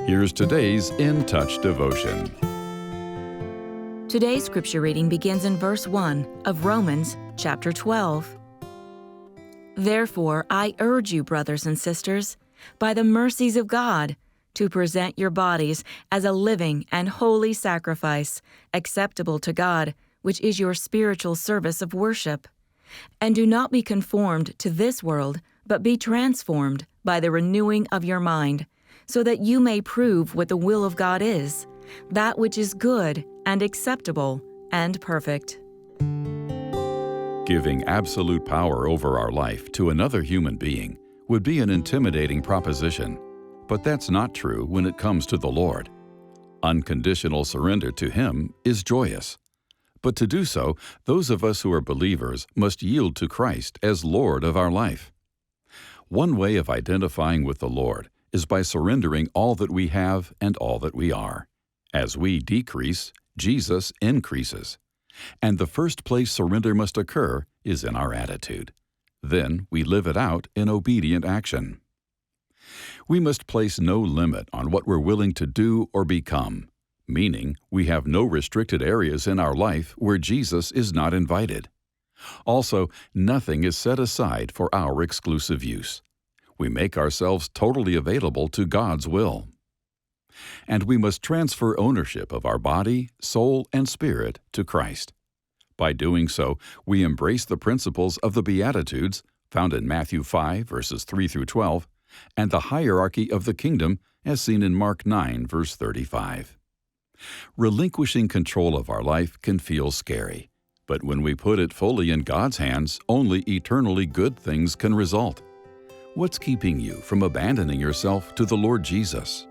Here's today's In Touch devotion. Today's scripture reading begins in verse 1 of Romans chapter 12. Therefore, I urge you, brothers and sisters, by the mercies of God, to present your bodies as a living and holy sacrifice, acceptable to God, which is your spiritual service of worship. And do not be conformed to this world, but be transformed by the renewing of your mind, so that you may prove what the will of God is, that which is good and acceptable and perfect. Giving absolute power over our life to another human being would be an intimidating proposition, but that's not true when it comes to the Lord. Unconditional surrender to Him is joyous. But to do so, those of us who are believers must yield to Christ as Lord of our life. One way of identifying with the Lord is by surrendering all that we have and all that we are. As we decrease, Jesus increases. And the first place surrender must occur is in our attitude. Then we live it out in obedient action. We must place no limit on what we're willing to do or become, meaning we have no restricted areas in our life where Jesus is not invited. Also, nothing is set aside for our exclusive use. We make ourselves totally available to God's will. And we must transfer ownership of our body, soul, and spirit to Christ. By doing so, we embrace the principles of the Beatitudes found in Matthew 5, verses 3 through 12, and the hierarchy of the kingdom as seen in Mark 9, verse 35. Relinquishing control of our life can feel scary, but when we put it fully in God's hands, only eternally good things can result. What's keeping you from abandoning yourself to the Lord Jesus?